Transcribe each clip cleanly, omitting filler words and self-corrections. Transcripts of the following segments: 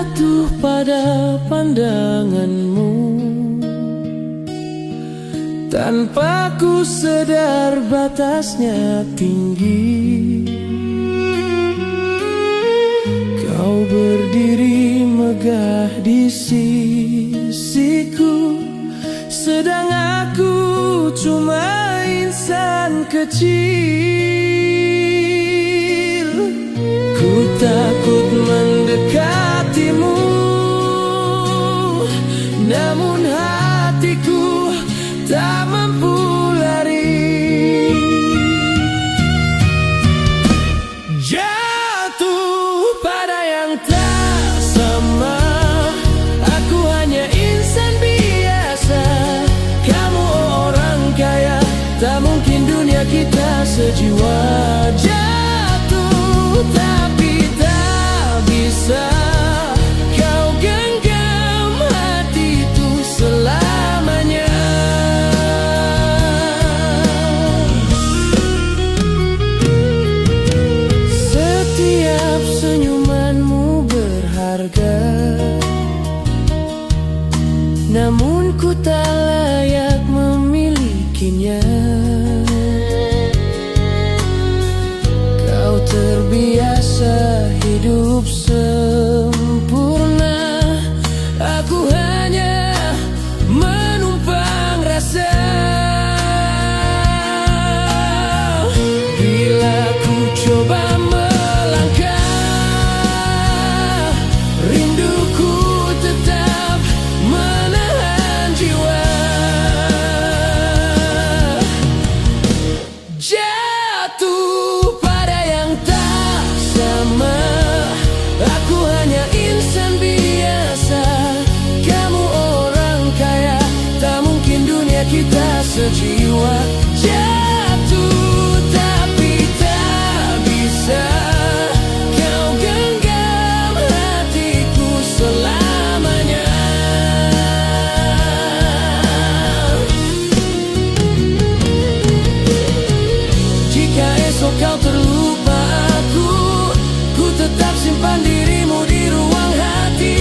jatuh pada pandanganmu tanpa ku sadar batasnya tinggi. Kau berdiri megah di sisiku, sedang aku cuma insan kecil. Ku takut mendekatimu, namun hatiku tak mampu lari. Jatuh pada yang tak sama, aku hanya insan biasa. Kamu orang kaya, tak mungkin dunia kita sejiwa. Jatuh tapi tak bisa kau genggam hatiku selamanya. Setiap senyumanmu berharga, namun ku tak layak memilikinya. Kau terbiasa hidup sempurna, aku hanya menumpang rasa. Bila ku coba melangkah, rinduku tetap menahan jiwa. Jatuh pada yang tak sama, aku hanya insan biasa. Kamu orang kaya, tak mungkin dunia kita sejiwa. Jatuh tapi tak bisa kau genggam hatiku selamanya. Jika esok kau terlupa aku, ku tetap simpan dirimu di ruang hati.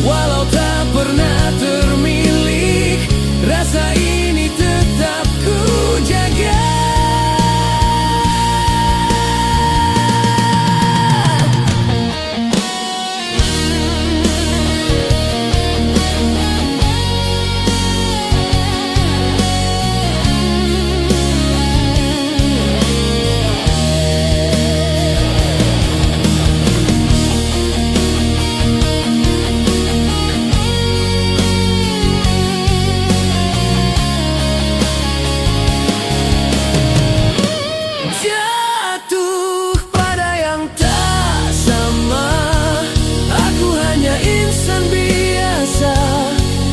Walau tak pernah termilik, rasa ini tetap ku jaga. Jatuh pada yang tak sama, aku hanya insan biasa.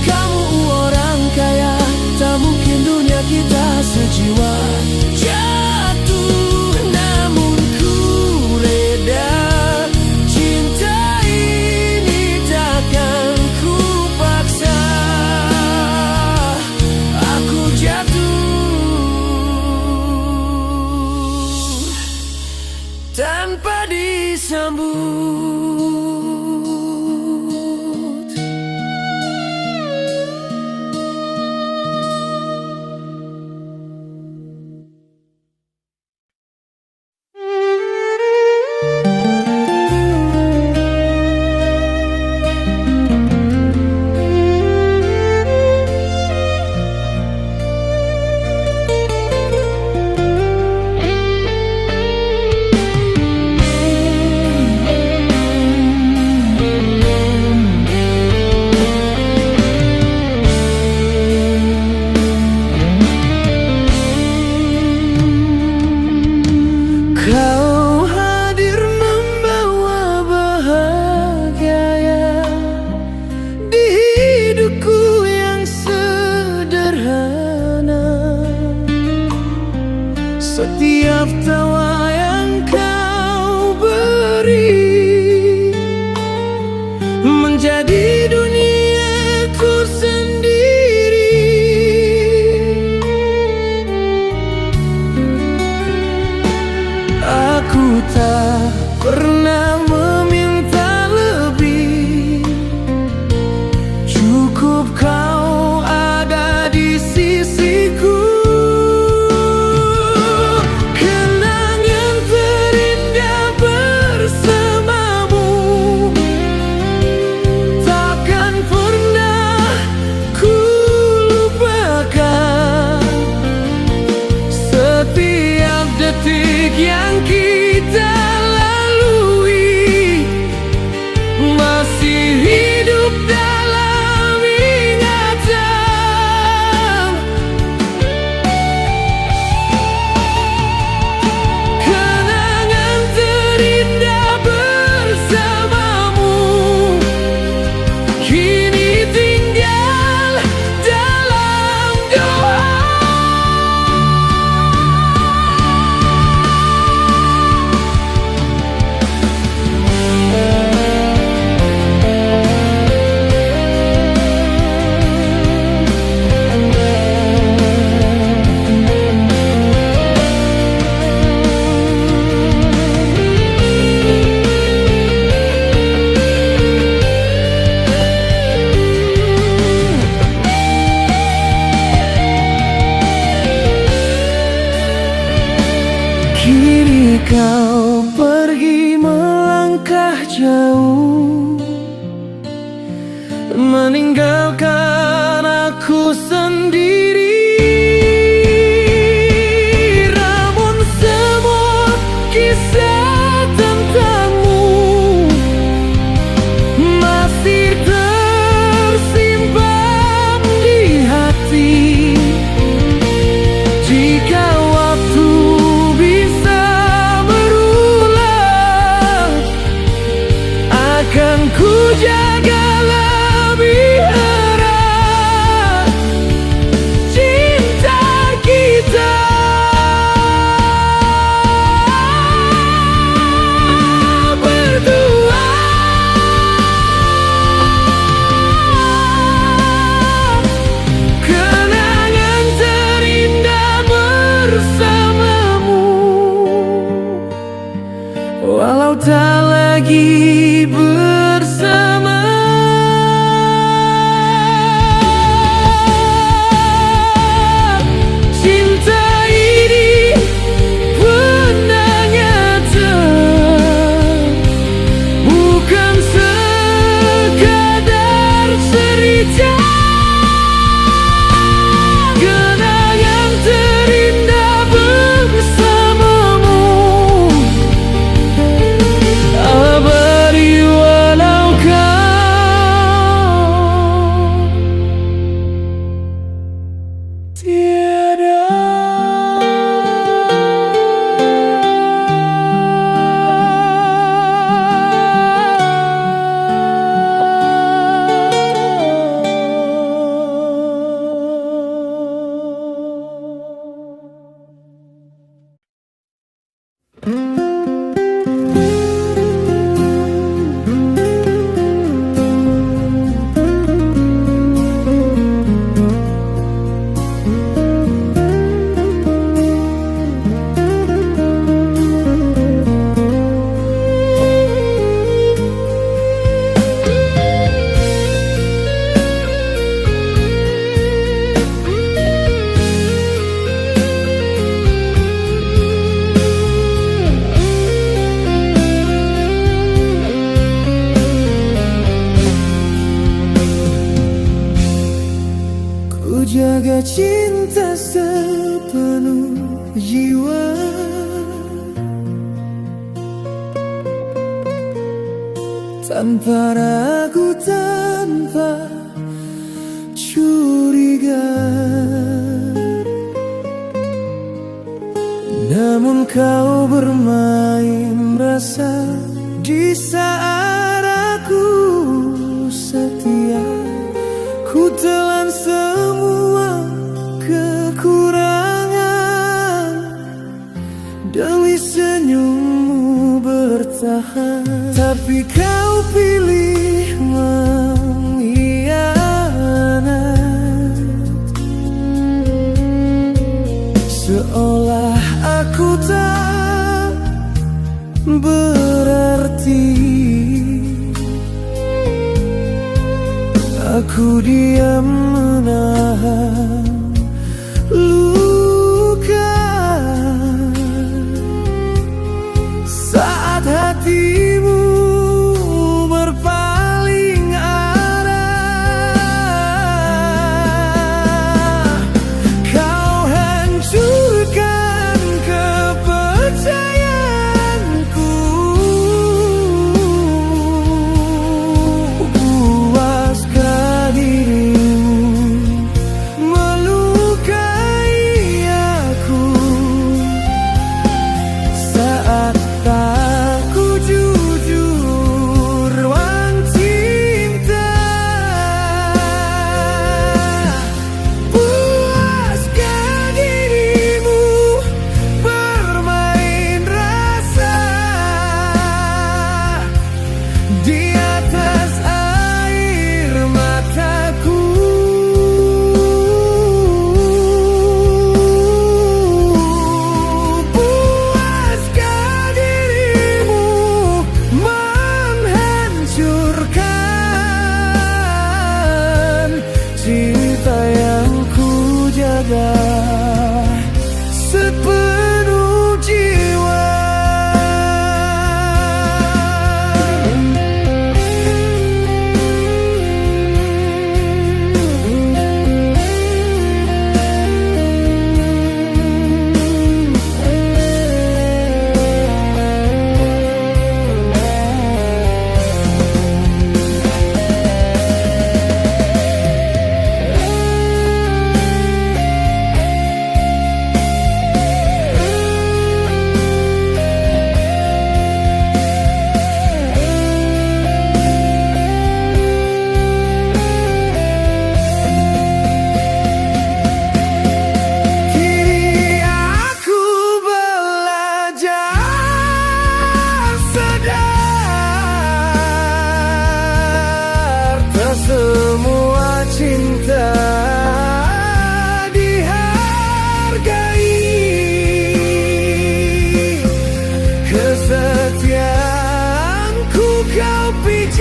Kamu orang kaya, tak mungkin dunia kita sejiwa. Jatuh namun ku reda, cinta ini takkan ku paksa. Aku jatuh tanpa disambut. Kau hadir membawa bahagia di hidupku yang sederhana. Setiap tawa yang kau beri menjadi duniaku sendiri. tak pernah meminta lebih. Cukup kau ada di sisiku. Kenangan terindah bersamamu takkan pernah ku lupakan. Setiap detik yang kita lalui masih hidup dalam ingatan. Kenangan terindah bersamamu kini tinggal dalam doa. Kini kau pergi melangkah jauh, meninggalkan aku sendiri. Namun semua kisah tentangmu masih tersimpan di hati. Jika waktu bisa berulang, akan ku jaga lebih erat cinta kita. Berdua kenangan terindah bersamamu, walau tak lagi bersama. Cinta ini benar nyata, bukan sekadar cerita. Kenangan terindah bersamamu abadi walau kau tiada. Ku jaga cinta sepenuh jiwa, tanpa ragu, tanpa curiga. Namun kau bermain rasa di saat aku setia. Ku telan semua kekurangan demi senyummu bertahan. Tapi kau pilih mengkhianat, seolah aku tak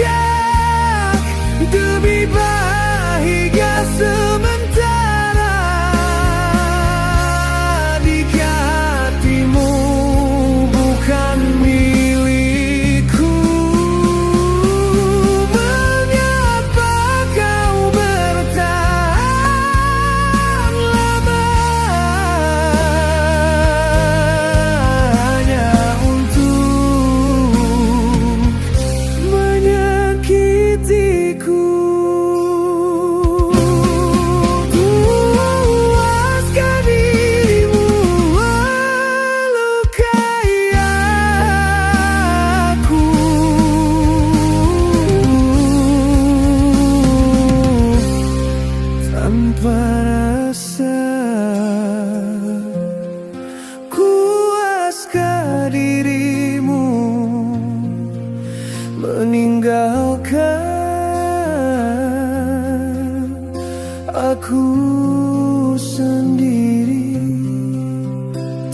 bijak demi bahagia sementara di hatimu bukan milikku. Mengapa kau bertahan lama hanya untuk menyakitiku? Puaskan dirimu melukai aku tanpa rasa. Puaskan dirimu meninggalkan aku sendiri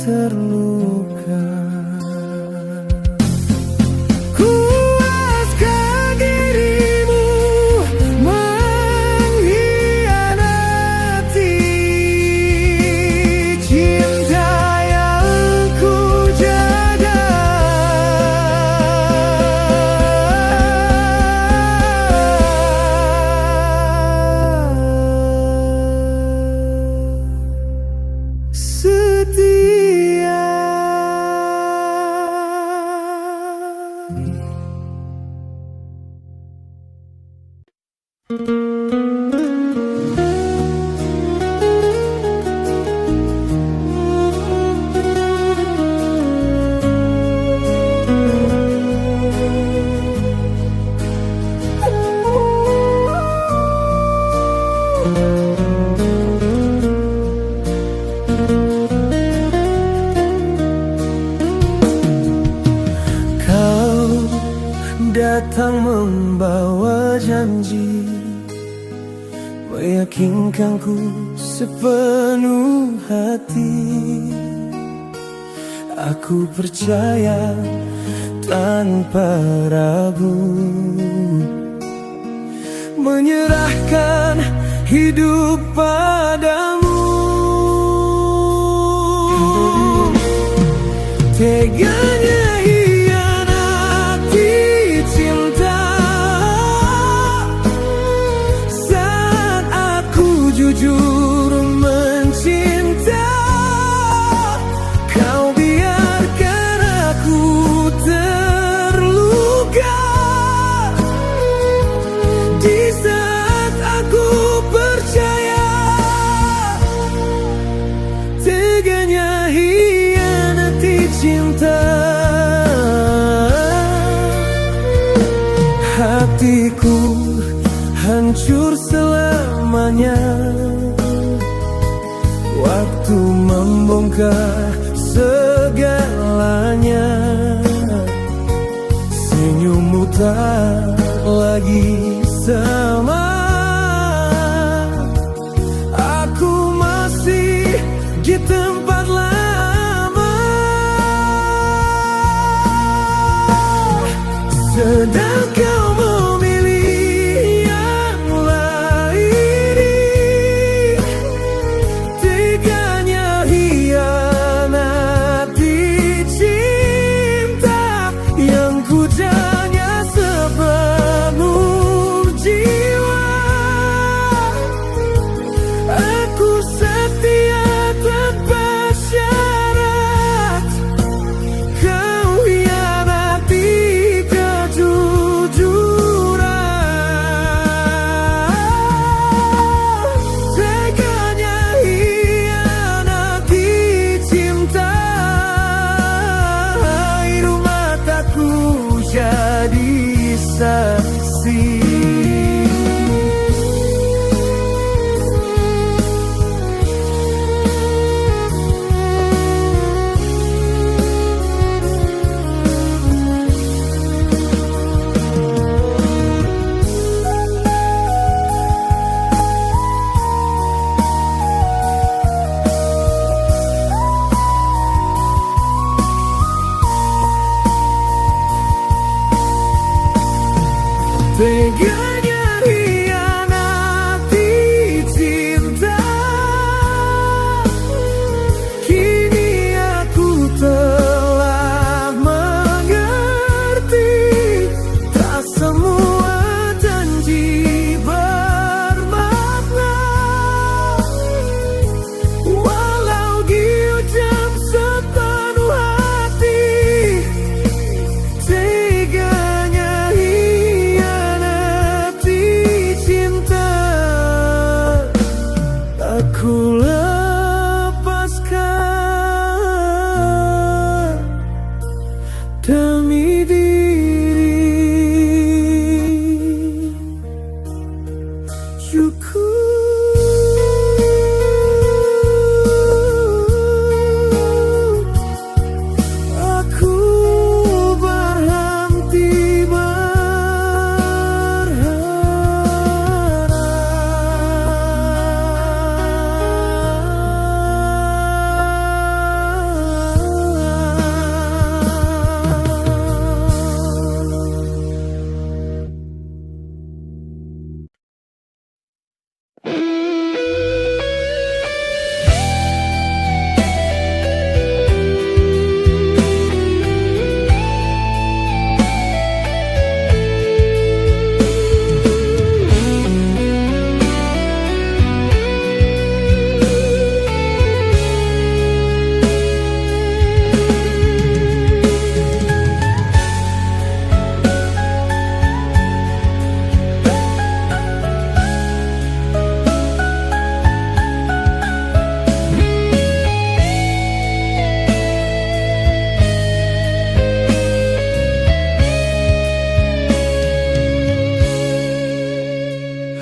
terluka. Puaskan dirimu mengkhianati cinta yang ku jaga. Setia. Kau datang membawa janji, meyakinkanku sepenuh hati. Aku percaya tanpa ragu, menyerahkan hidup padamu. Teganya hianati cinta saat aku jujur mencinta. Kau biarkan aku terluka di saat aku percaya. Teganya hianati cinta, hatiku hancur selamanya. Waktu membongkar segalanya. Senyummu tak lagi sama. Aku masih di tempat lama. Sedang kau memilih yang lain. Teganya hianati cinta yang ku janya sepenuh jiwa. Aku setia tanpa syarat. Kau hianati kejujuran. Teganya hianati cinta. Kini aku telah mengerti, tak semua janji bermakna. Walau diucap sepenuh hati, teganya hianati cinta. Aku lepaskan demi diri. Aku berhenti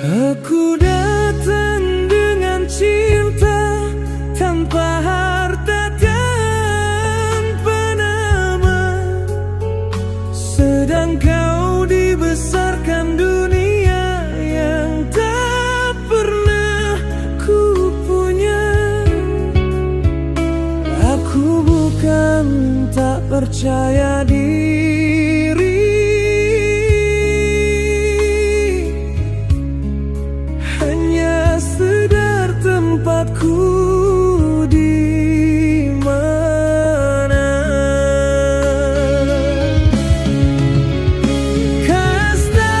Aku datang dengan cinta tanpa harta tanpa nama, sedang kau dibesarkan dunia yang tak pernah ku punya. Aku bukan tak percaya diri, hanya sedar tempatku di mana. Kasta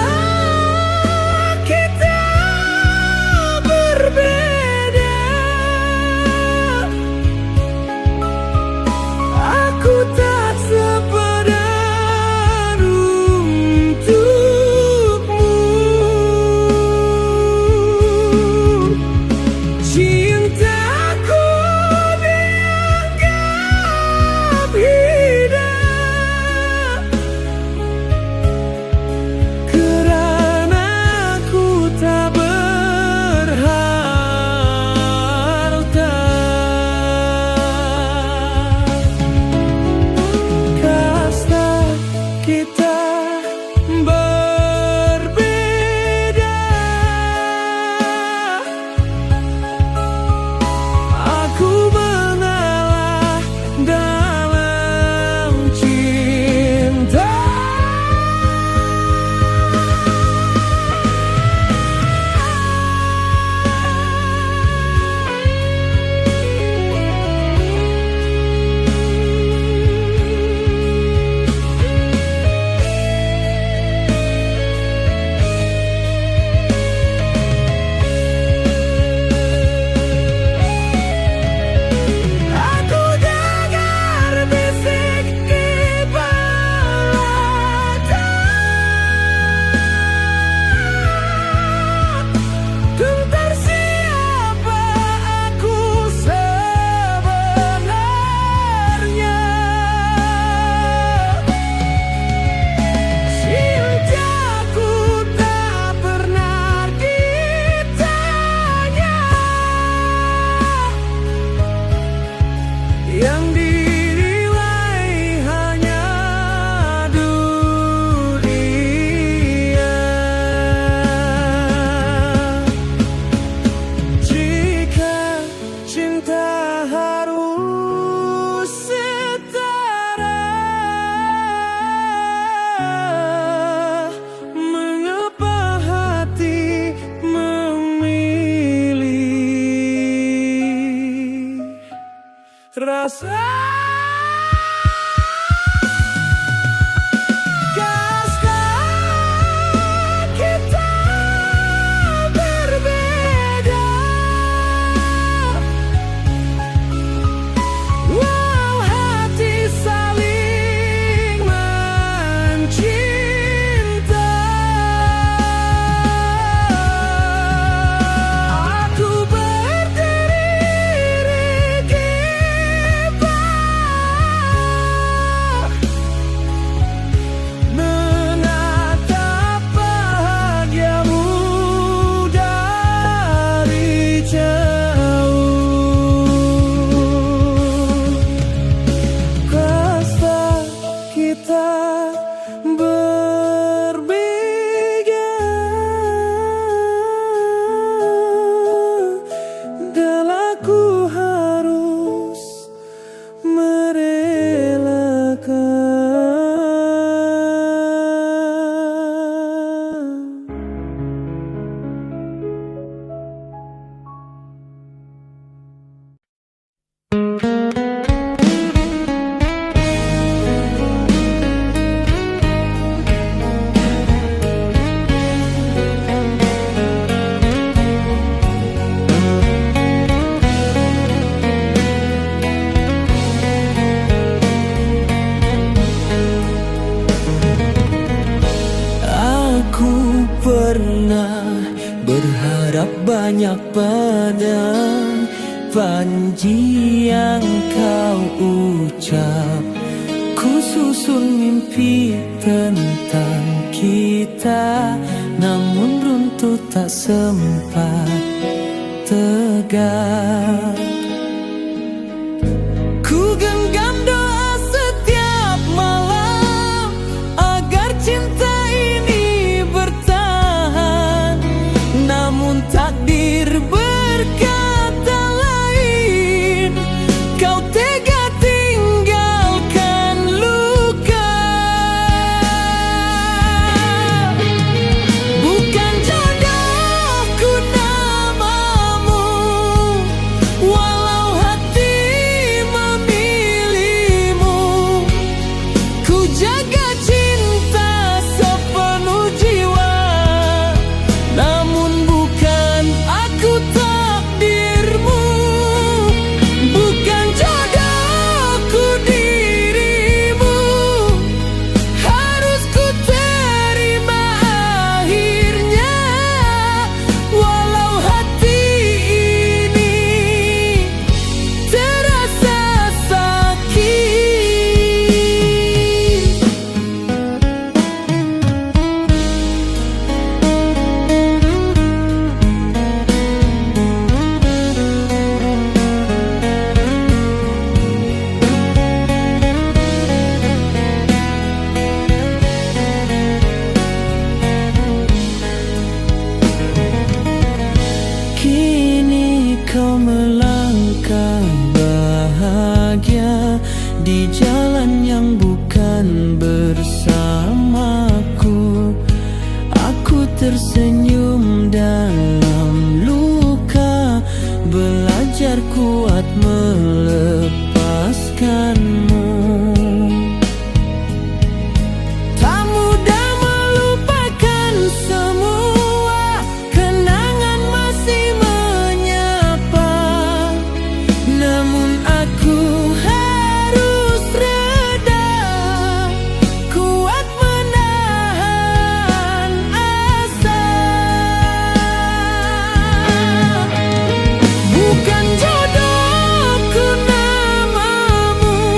kita berbeda, aku tak sepadan untukmu. Cintaku dianggap hidup kerana ku tak berharta. Kasta kita berbeda, aku mengalah dalam cinta. Betapa banyak pedang panji yang kau ucap, ku susun mimpi tentang kita, namun runtuh tak sempat tegak. Ku genggam doa setiap malam agar cinta ini bertahan, namun takdir berkata lain. Kau tega tinggalkan luka. Bukan jodohku namamu, walau hati memilihmu. Ku jaga cinta sepenuh jiwa, namun bukan aku takdirmu. Bukan jodohku dirimu, harus ku terima akhirnya. Walau hati ini terasa sakit. Kini kau melangkah bahagia di jalan yang bukan bersamaku. Aku tersenyum dalam luka, belajar kuat melepaskanmu. Tak mudah melupakan semua, kenangan masih menyapa, namun aku harus reda, kuat menahan asa. Bukan jodohku namamu,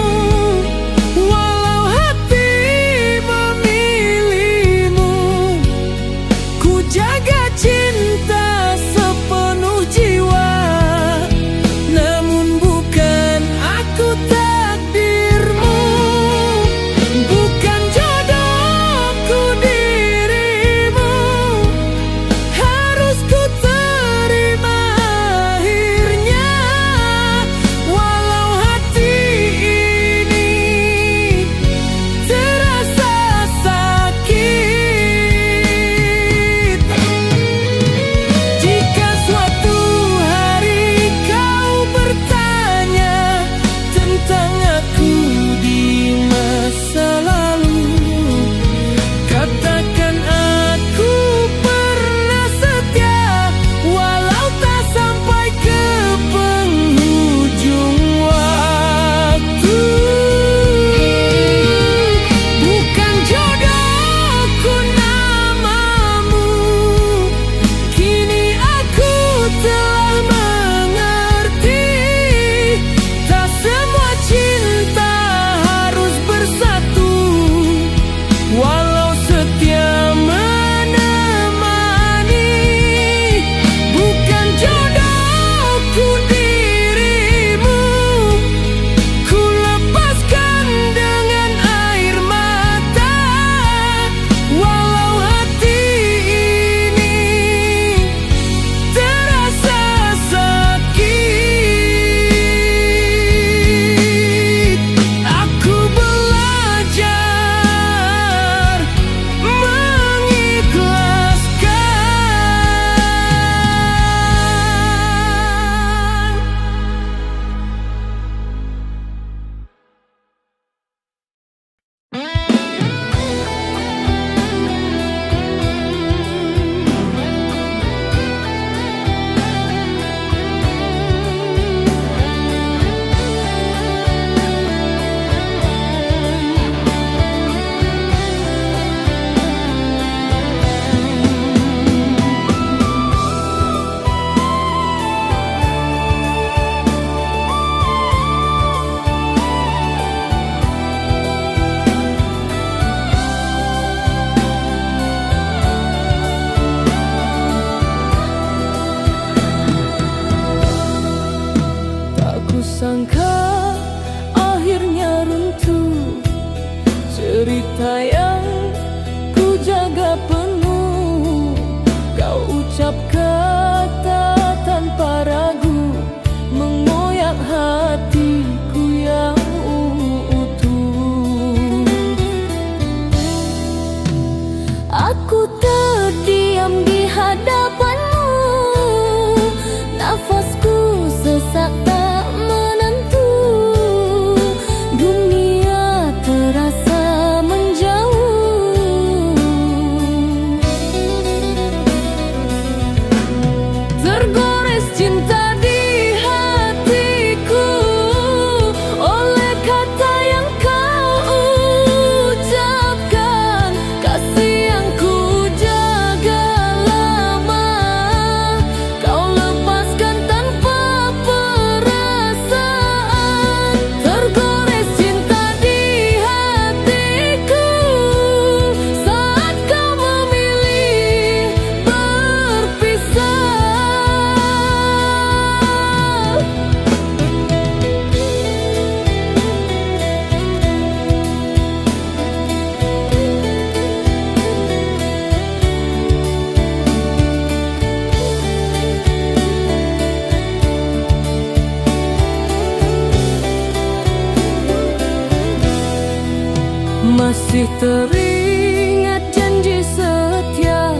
Masih teringat janji setia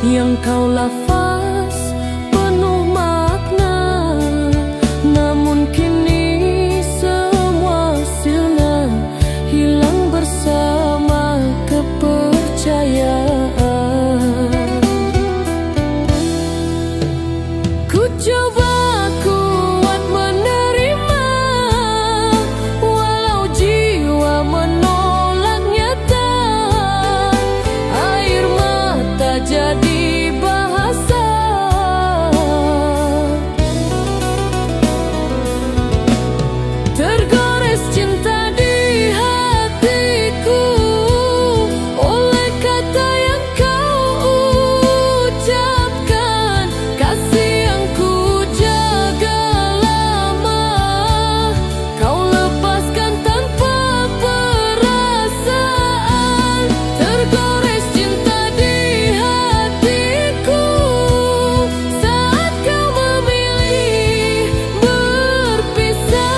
yang kau lafaz penuh makna, namun kini semua sirna, hilang bersama kepercayaan. Ku coba kuat menerima, walau jiwa menolak nyata. Air mata jadi bahasa, tergores cinta di hatiku oleh kata yang kau ucapkan. Kasih yang ku jaga lama, kau lepaskan tanpa perasaan. Tergores cinta di hatiku saat kau memilih berpisah.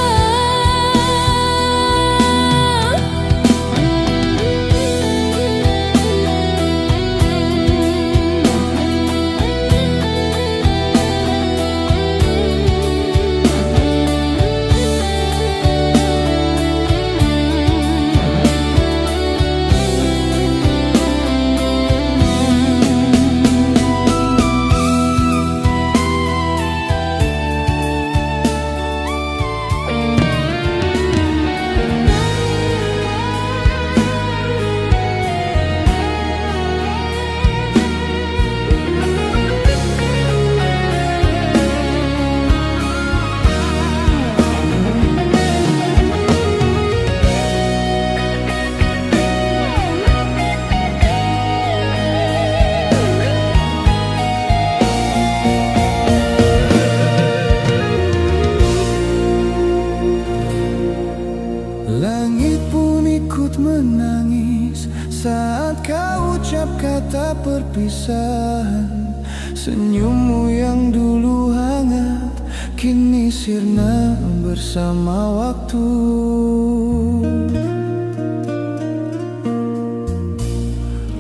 Langit pun ikut menangis saat kau ucap kata perpisahan. Senyummu yang dulu hangat kini sirna bersama waktu.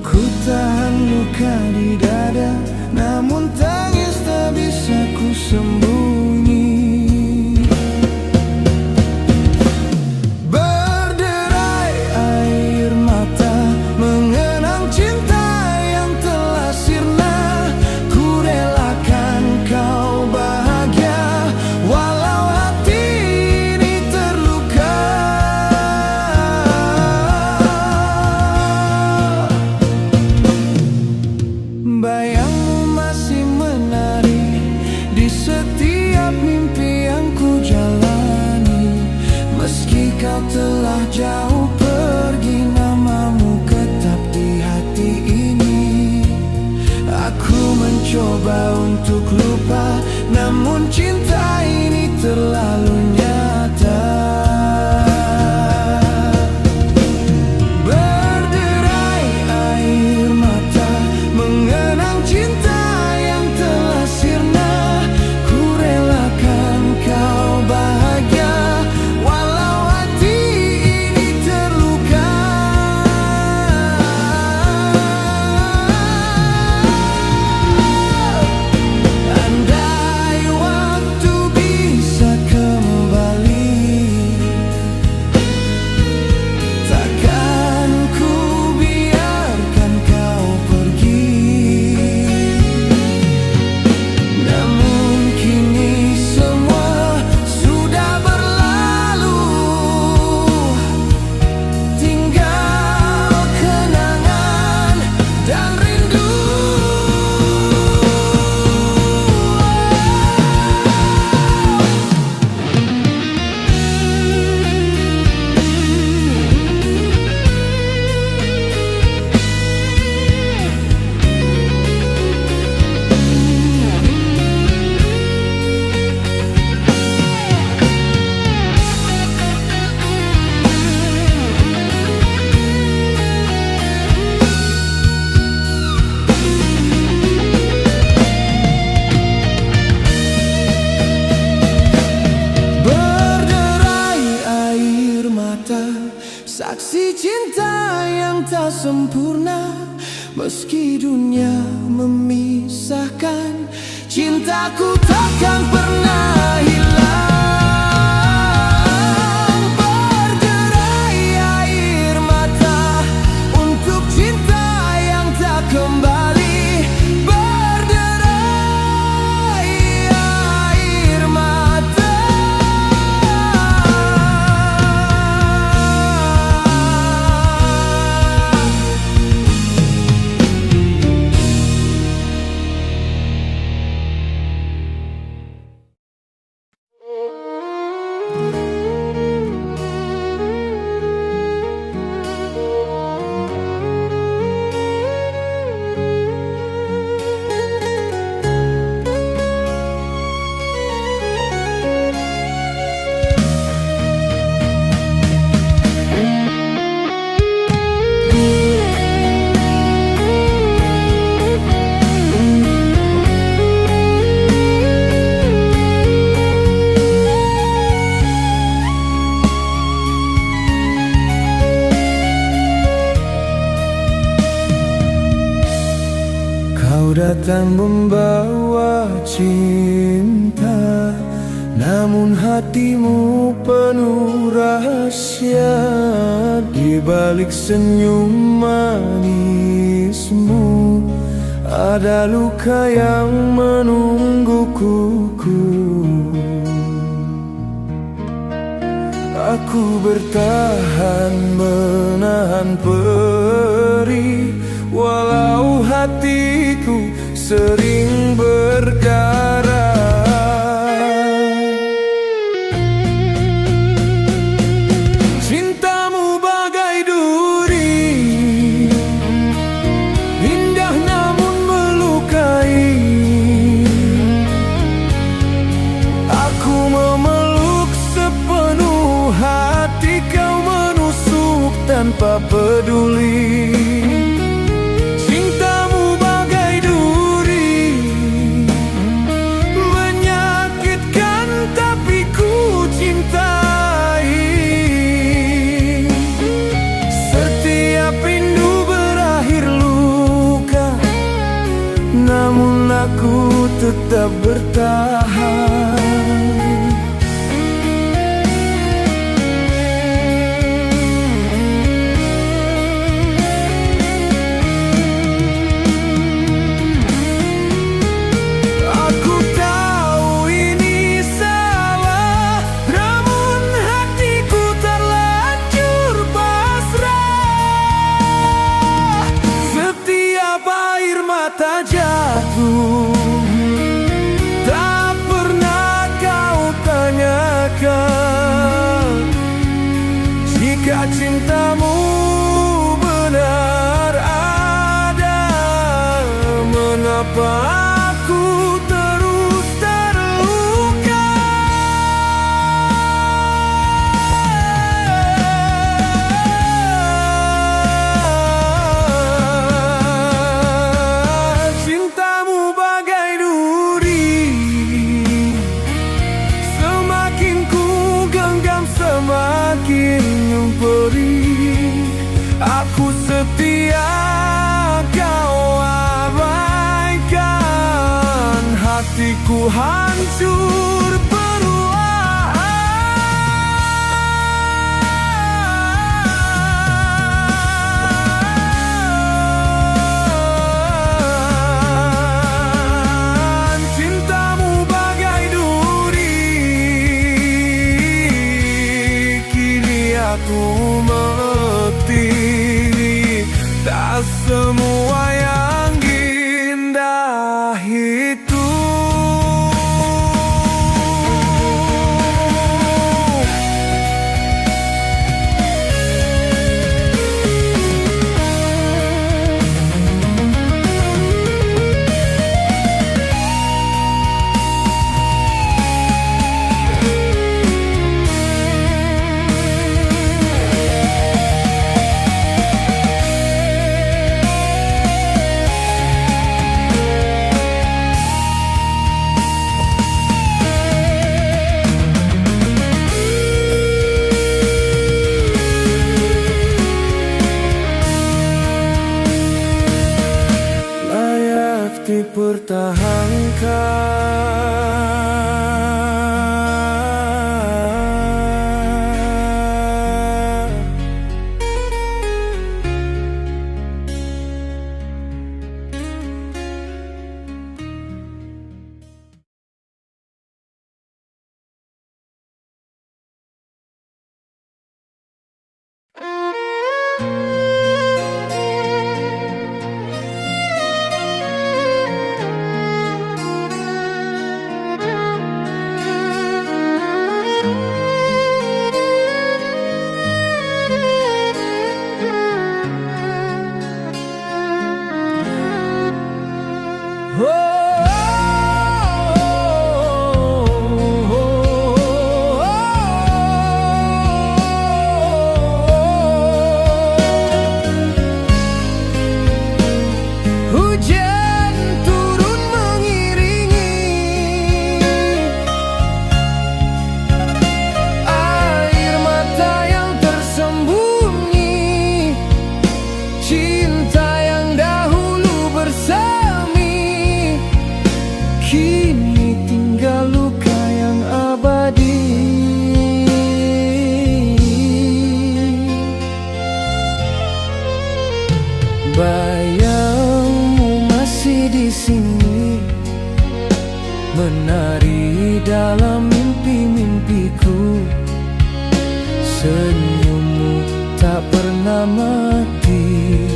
Ku tahan luka di dada, namun tangis tak bisa ku sembunyi. Berderai air mata mengenang cinta yang telah sirna. Ku relakan kau bahagia walau hati ini terluka. Bayangmu masih menari di setiap mimpi yang ku jalani. Meski kau telah jauh pergi, namamu tetap di hati ini. Aku mencoba untuk lupa, namun cinta ini terlalu nyata. Berderai air mata mengenang cinta yang telah sirna. Ku relakan kau bahagia walau hati ini terluka. Andai waktu bisa kembali, saksi cinta yang tak sempurna. Meski dunia memisahkan, cintaku takkan pernah hilang. Berderai air mata untuk cinta yang tak kembali. Berderai air mata. Datang membawa cinta, namun hatimu penuh rahasia. Di balik senyum manismu ada luka yang menunggu kuku. Aku bertahan menahan perih, walau hatiku sering berdarah. Cintamu bagai duri, indah namun melukai. Aku memeluk sepenuh hati, kau menusuk tanpa peduli. Namun aku tetap bertahan. Aku tahu ini salah, namun hatiku terlanjur pasrah. Setiap air mata jatuh, tak pernah kau tanyakan jika cintamu benar ada, mengapa aku terus terluka. Aku setia, kau abaikan. Hatiku hancur perlahan. Cintamu bagai duri, kini aku tak semua yang indah itu. Bayangmu masih di sini, menari dalam mimpi-mimpiku. Senyummu tak pernah mati,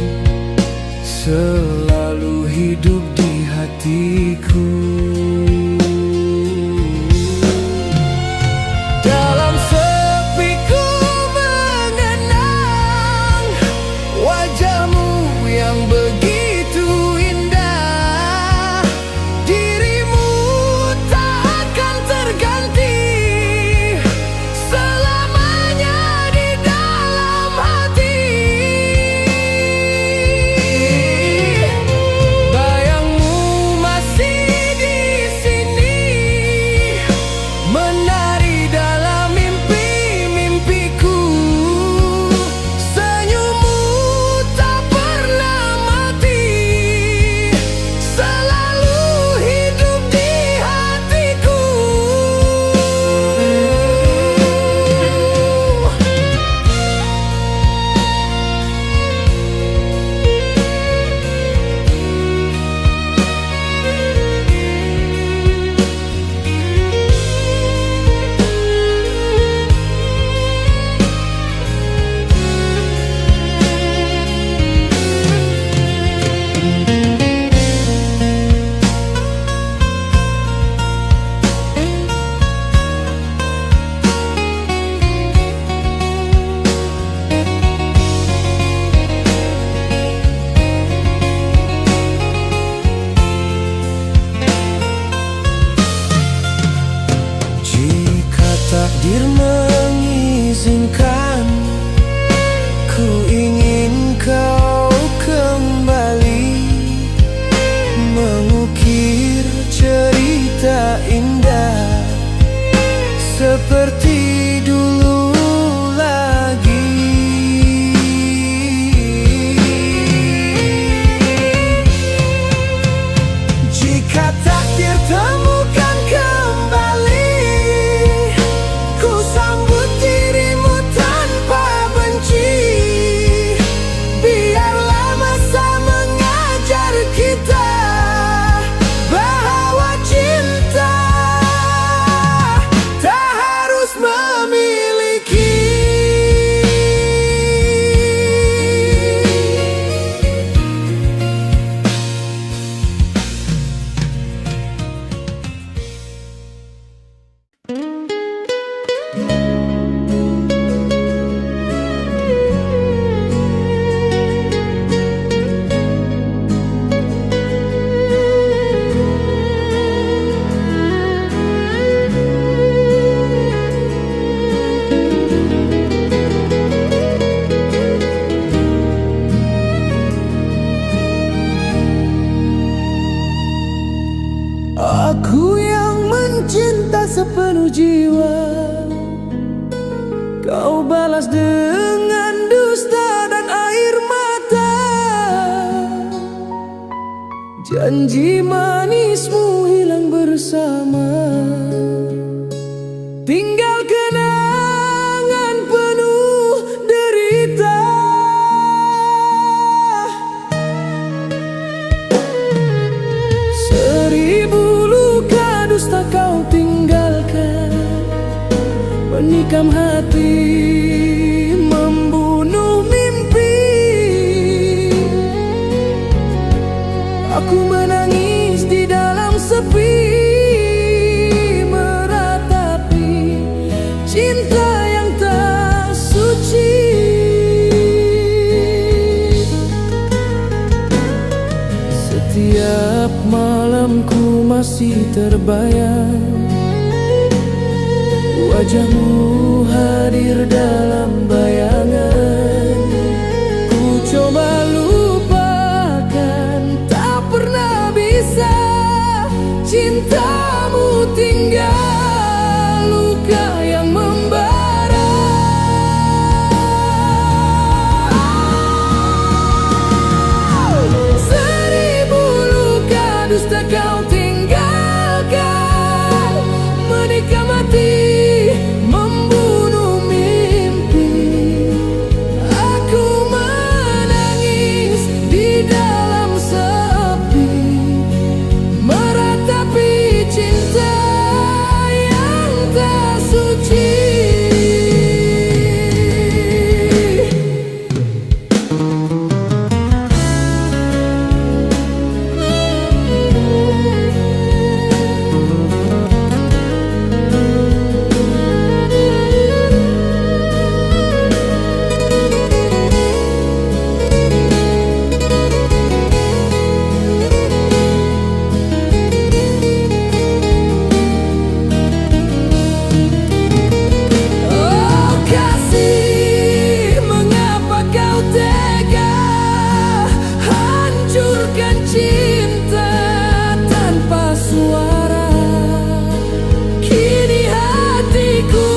selalu hidup di hatiku. Dalam sepiku mengenang wajahmu yang begitu indah. Dirimu tak akan terganti selamanya di dalam hati. Bayangmu masih di sini, menari dalam mimpi-mimpiku. Senyummu tak pernah mati, selalu hidup di hatiku. Jika takdir mengizinkan, ku ingin kau kembali mengukir cerita indah seperti dulu lagi. Jika takdir temukan kembali, ku sambut dirimu tanpa benci. Biarlah masa mengajar kita bahwa cinta tak harus memiliki. Aku yang mencinta sepenuh jiwa, kau balas dengan dusta dan air mata. Janji manismu hilang bersama, tinggal kenangan penuh derita. Seribu luka dusta kau tinggalkan, menikam hati, membunuh mimpi. masih terbayang. Wajahmu hadir dalam bayangan. Ku coba lupakan, tak pernah bisa. Cintamu tinggal luka yang membara. Seribu luka dusta kau tinggalkan, menikah mati membunuh mimpi. Aku menangis di dalam sepi, meratapi cinta yang tak suci. Cinta tanpa suara, kini hatiku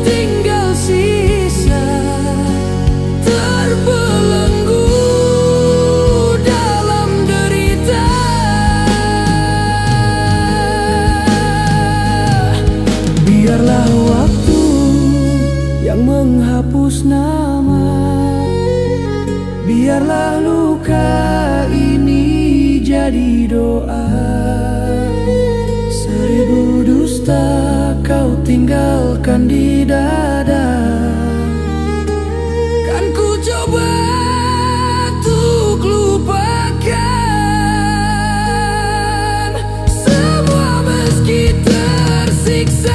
tinggal sisa, terbelenggu dalam derita. Biarlah waktu yang menghapus nama, biarlah luka ini jadi doa. Seribu dusta kau tinggalkan di dada. Kan ku coba untuk lupakan semua meski tersiksa.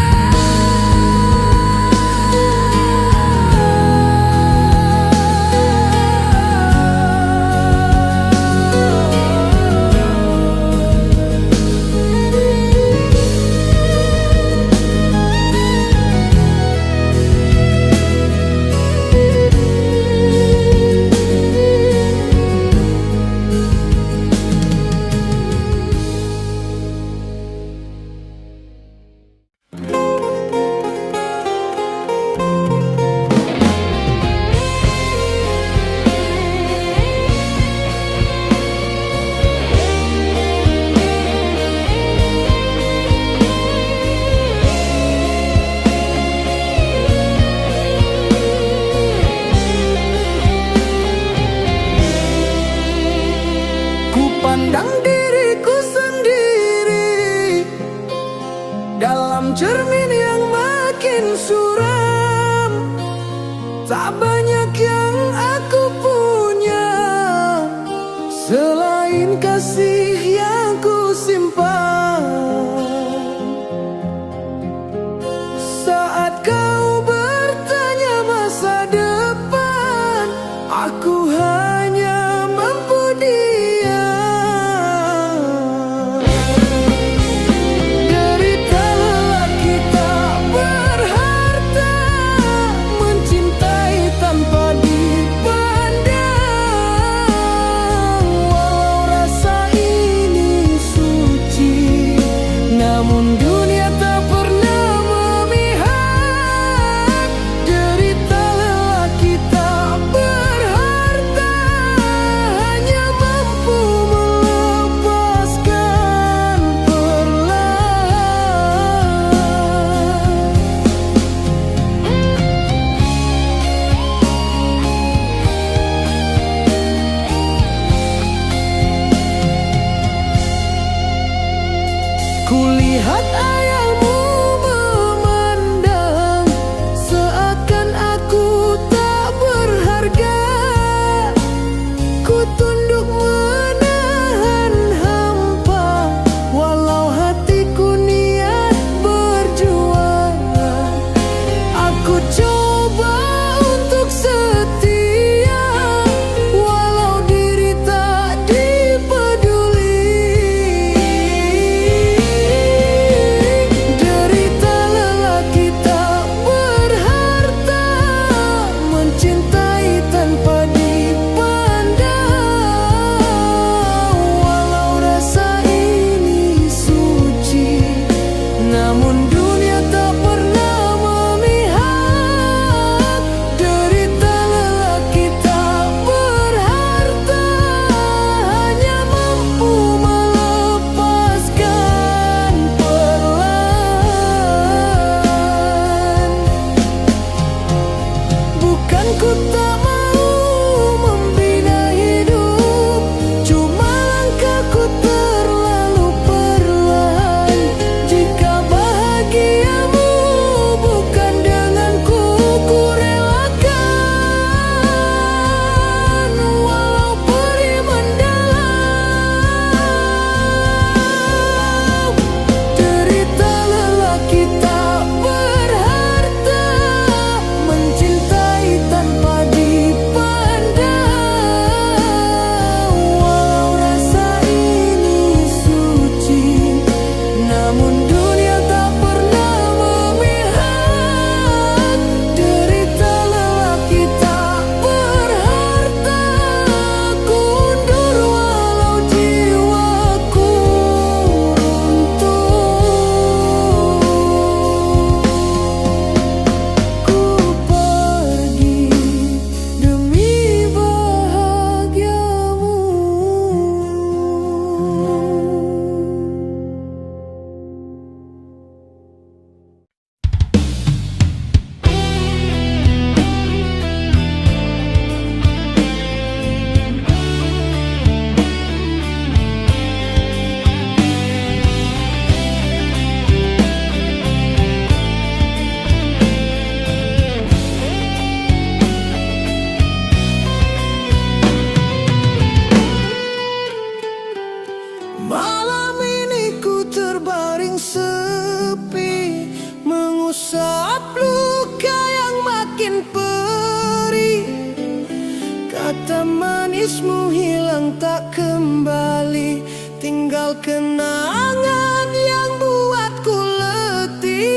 Mata manismu hilang tak kembali, tinggal kenangan yang buatku letih.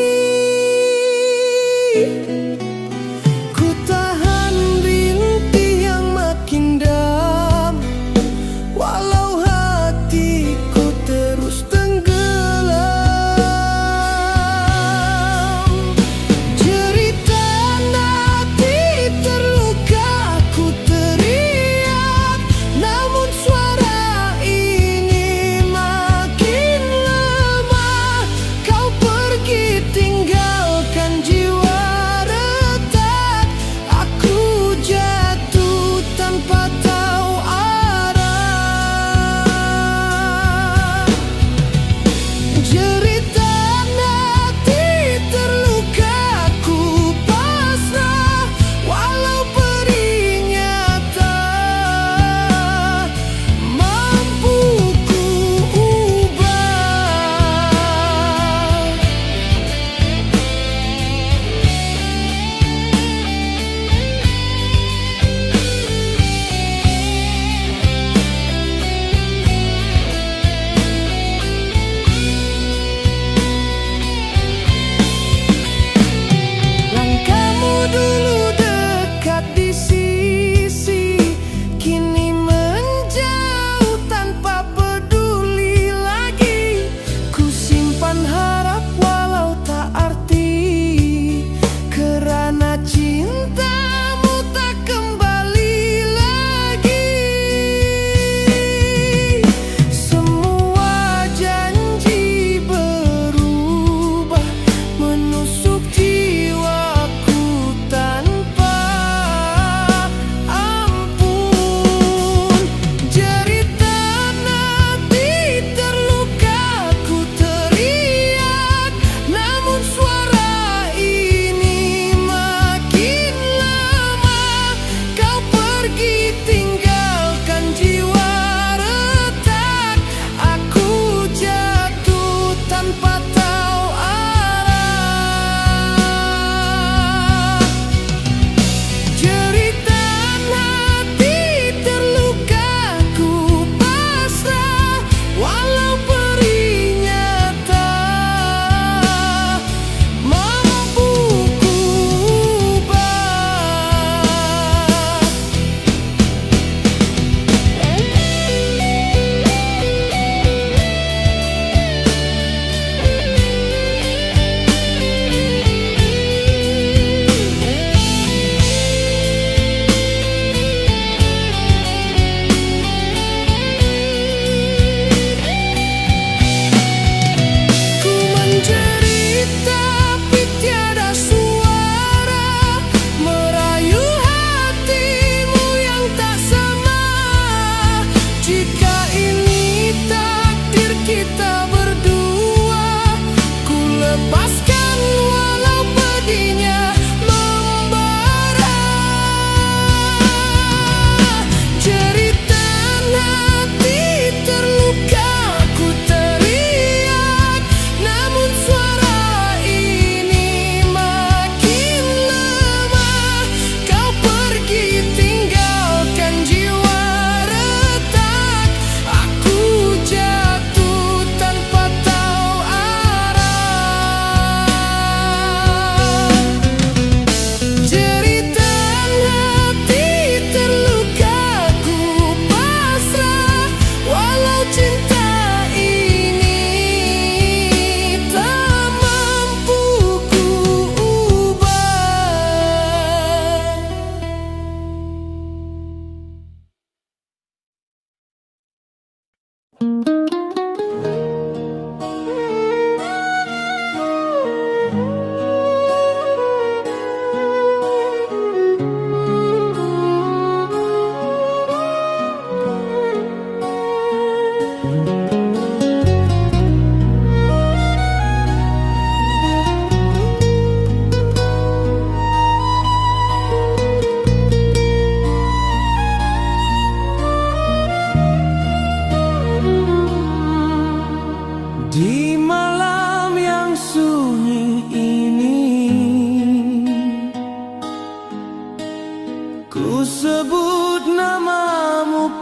Ku tahan rintik yang makin dalam, walau hatiku terus tenggelam. Cerita hati terluka aku teriak, namun suara ini makin lemah. Kau pergi tinggalkan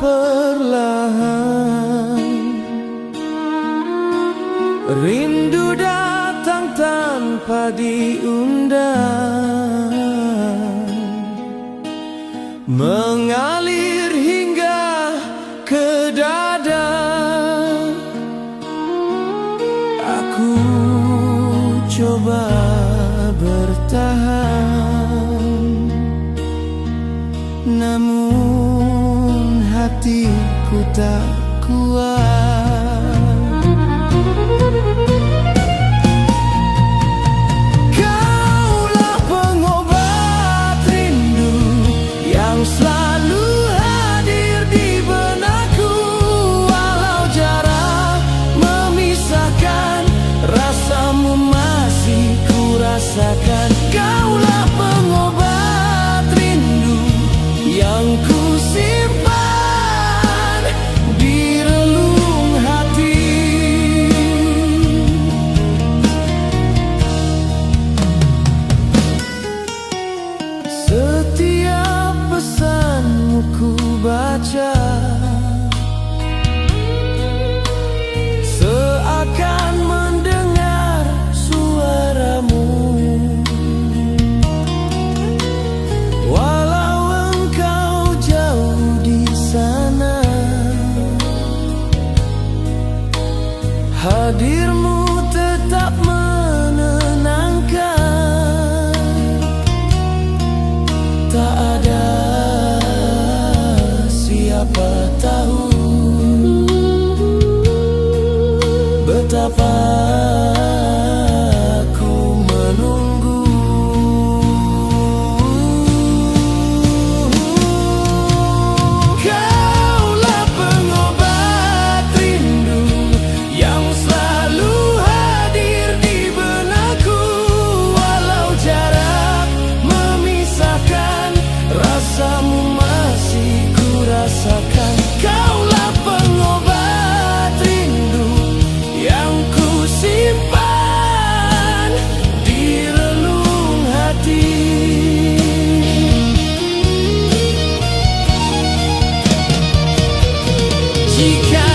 perlahan. Rindu datang tanpa diundang, mengalir hingga ke dada. Aku coba bertahan, namun hatiku tak kuat. Kaulah pengobat rindu yang selalu hadir di benakku. Walau jarak memisahkan, rasamu masih kurasakan. Kaulah pengobat rindu yang ku simpan di relung hati. Setiap pesanmu ku baca, seakan mendengar suaramu. Walau engkau jauh di sana, hadirmu tetap menenangkan. Tak ada siapa tahu betapa ku menunggu. Kaulah pengobat rindu yang selalu hadir di benakku. Walau jarak memisahkan, rasamu masih kurasakan. Kaulah pengobat rindu yang ku simpan di relung hati. Jika